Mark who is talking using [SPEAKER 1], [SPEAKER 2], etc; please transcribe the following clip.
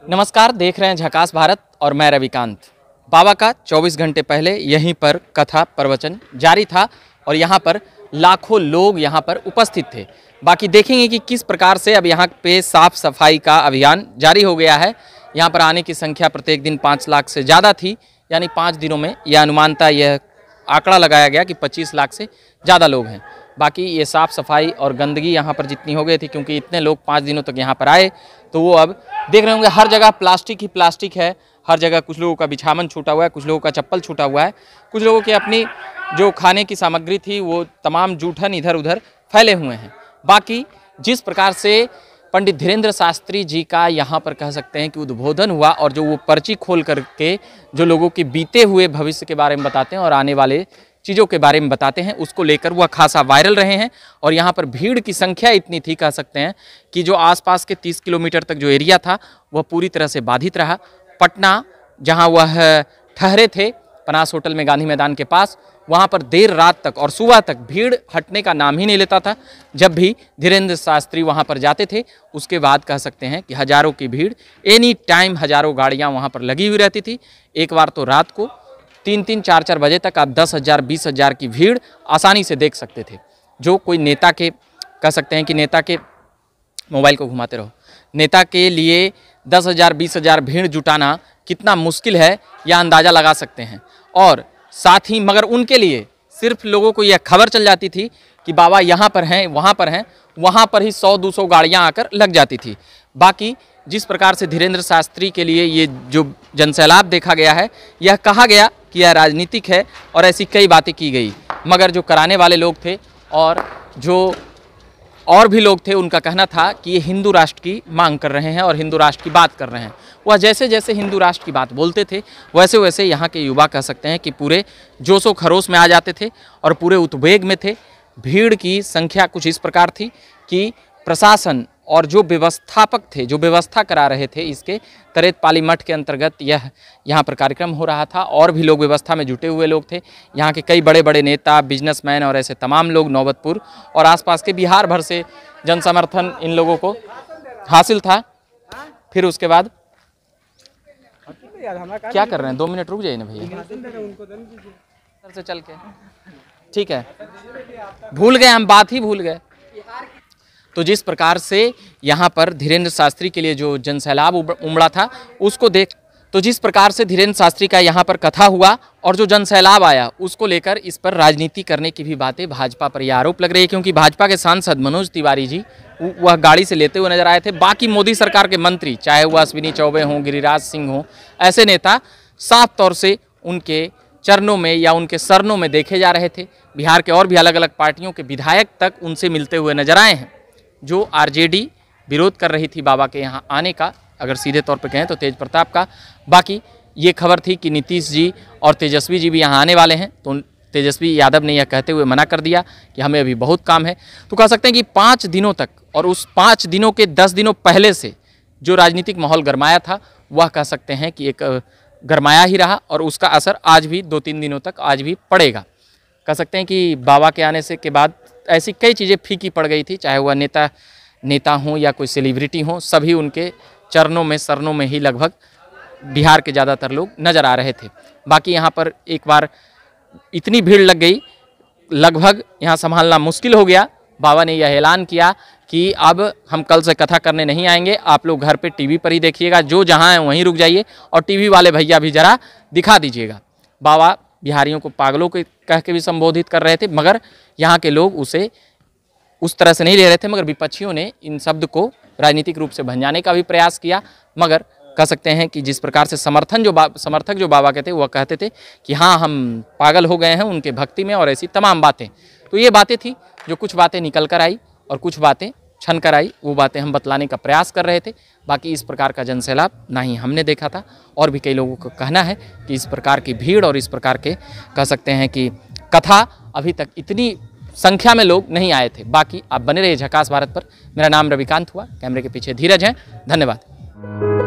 [SPEAKER 1] नमस्कार, देख रहे हैं झकास भारत और मैं रविकांत। बाबा का 24 घंटे पहले यहीं पर कथा प्रवचन जारी था और यहाँ पर लाखों लोग यहाँ पर उपस्थित थे। बाकी देखेंगे कि किस प्रकार से अब यहाँ पे साफ सफाई का अभियान जारी हो गया है। यहाँ पर आने की संख्या प्रत्येक दिन 5 लाख से ज़्यादा थी, यानी 5 दिनों में यह अनुमानता यह आंकड़ा लगाया गया कि 25 लाख से ज़्यादा लोग हैं। बाकी ये साफ़ सफाई और गंदगी यहाँ पर जितनी हो गई थी, क्योंकि इतने लोग 5 दिनों तक यहाँ पर आए, तो वो अब देख रहे होंगे हर जगह प्लास्टिक ही प्लास्टिक है। हर जगह कुछ लोगों का बिछावन छूटा हुआ है, कुछ लोगों का चप्पल छूटा हुआ है, कुछ लोगों की अपनी जो खाने की सामग्री थी वो तमाम जूठन इधर उधर फैले हुए हैं। बाकी जिस प्रकार से पंडित धीरेन्द्र शास्त्री जी का यहाँ पर कह सकते हैं कि उद्बोधन हुआ और जो वो पर्ची खोल करके जो लोगों के बीते हुए भविष्य के बारे में बताते हैं और आने वाले चीज़ों के बारे में बताते हैं, उसको लेकर वह खासा वायरल रहे हैं। और यहाँ पर भीड़ की संख्या इतनी थी, कह सकते हैं कि जो आसपास के 30 किलोमीटर तक जो एरिया था वह पूरी तरह से बाधित रहा। पटना जहाँ वह ठहरे थे पनास होटल में गांधी मैदान के पास, वहाँ पर देर रात तक और सुबह तक भीड़ हटने का नाम ही नहीं लेता था। जब भी धीरेन्द्र शास्त्री वहाँ पर जाते थे उसके बाद कह सकते हैं कि हज़ारों की भीड़, एनी टाइम हज़ारों गाड़ियाँ वहाँ पर लगी हुई रहती थी। एक बार तो रात को 3-3, 4-4 बजे तक आप 10,000, 20,000 की भीड़ आसानी से देख सकते थे। जो कोई नेता के कह सकते हैं कि नेता के मोबाइल को घुमाते रहो, नेता के लिए 10,000, 20,000 भीड़ जुटाना कितना मुश्किल है यह अंदाज़ा लगा सकते हैं। और साथ ही मगर उनके लिए सिर्फ लोगों को यह खबर चल जाती थी कि बाबा यहाँ पर हैं, वहाँ पर ही 100-200 गाड़ियाँ आकर लग जाती थी। बाकी जिस प्रकार से धीरेन्द्र शास्त्री के लिए ये जो जनसैलाब देखा गया है, यह कहा गया कि यह राजनीतिक है और ऐसी कई बातें की गई, मगर जो कराने वाले लोग थे और जो और भी लोग थे उनका कहना था कि ये हिंदू राष्ट्र की मांग कर रहे हैं और हिंदू राष्ट्र की बात कर रहे हैं। वह जैसे जैसे हिंदू राष्ट्र की बात बोलते थे वैसे वैसे यहाँ के युवा कह सकते हैं कि पूरे जोशो खरोश में आ जाते थे और पूरे उद्वेग में थे। भीड़ की संख्या कुछ इस प्रकार थी कि प्रशासन और जो व्यवस्थापक थे, जो व्यवस्था करा रहे थे, इसके तरेत पाली मठ के अंतर्गत यह यहाँ पर कार्यक्रम हो रहा था और भी लोग व्यवस्था में जुटे हुए लोग थे। यहाँ के कई बड़े बड़े नेता, बिजनेसमैन और ऐसे तमाम लोग नौबतपुर और आसपास के बिहार भर से जन समर्थन इन लोगों को हासिल था। फिर उसके बाद क्या कर रहे हैं, 2 मिनट रुक जाइए ना भैया, से चल के ठीक है, भूल गए हम, बात ही भूल गए। तो जिस प्रकार से यहाँ पर धीरेन्द्र शास्त्री के लिए जो जनसैलाब उमड़ा था उसको देख, तो जिस प्रकार से धीरेन्द्र शास्त्री का यहाँ पर कथा हुआ और जो जनसैलाब आया उसको लेकर इस पर राजनीति करने की भी बातें भाजपा पर यह आरोप लग रही है, क्योंकि भाजपा के सांसद मनोज तिवारी जी वह गाड़ी से लेते हुए नजर आए थे। बाकी मोदी सरकार के मंत्री, चाहे वह अश्विनी चौबे हों, गिरिराज सिंह हों, ऐसे नेता साफ तौर से उनके चरणों में या उनके सरनों में देखे जा रहे थे। बिहार के और भी अलग अलग पार्टियों के विधायक तक उनसे मिलते हुए नजर आए हैं। जो आरजेडी विरोध कर रही थी बाबा के यहाँ आने का, अगर सीधे तौर पर कहें तो तेज प्रताप का। बाकी ये खबर थी कि नीतीश जी और तेजस्वी जी भी यहाँ आने वाले हैं, तो तेजस्वी यादव ने यह कहते हुए मना कर दिया कि हमें अभी बहुत काम है। तो कह सकते हैं कि 5 दिनों तक और उस 5 दिनों के 10 दिनों पहले से जो राजनीतिक माहौल गरमाया था वह कह सकते हैं कि एक गरमाया ही रहा और उसका असर आज भी 2-3 दिनों तक आज भी पड़ेगा। कह सकते हैं कि बाबा के आने से के बाद ऐसी कई चीज़ें फीकी पड़ गई थी, चाहे वह नेता हों या कोई सेलिब्रिटी हों, सभी उनके चरणों में सरनों में ही लगभग बिहार के ज़्यादातर लोग नज़र आ रहे थे। बाकी यहाँ पर एक बार इतनी भीड़ लग गई, लगभग यहाँ संभालना मुश्किल हो गया। बाबा ने यह ऐलान किया कि अब हम कल से कथा करने नहीं आएंगे, आप लोग घर पे टीवी पर ही देखिएगा, जो जहाँ हैं वहीं रुक जाइए और टीवी वाले भैया भी ज़रा दिखा दीजिएगा। बाबा बिहारियों को पागलों के कह के भी संबोधित कर रहे थे, मगर यहाँ के लोग उसे उस तरह से नहीं ले रहे थे, मगर विपक्षियों ने इन शब्द को राजनीतिक रूप से भंजाने का भी प्रयास किया। मगर कह सकते हैं कि जिस प्रकार से समर्थक जो बाबा के थे वह कहते थे कि हाँ हम पागल हो गए हैं उनके भक्ति में और ऐसी तमाम बातें। तो ये बातें थी जो कुछ बातें निकल कर आई और कुछ बातें छन कर आई, वो बातें हम बतलाने का प्रयास कर रहे थे। बाकी इस प्रकार का जनसैलाब ना ही हमने देखा था और भी कई लोगों का कहना है कि इस प्रकार की भीड़ और इस प्रकार के कह सकते हैं कि कथा अभी तक इतनी संख्या में लोग नहीं आए थे। बाकी आप बने रहिए झकास भारत पर। मेरा नाम रविकांत हुआ, कैमरे के पीछे धीरज हैं। धन्यवाद।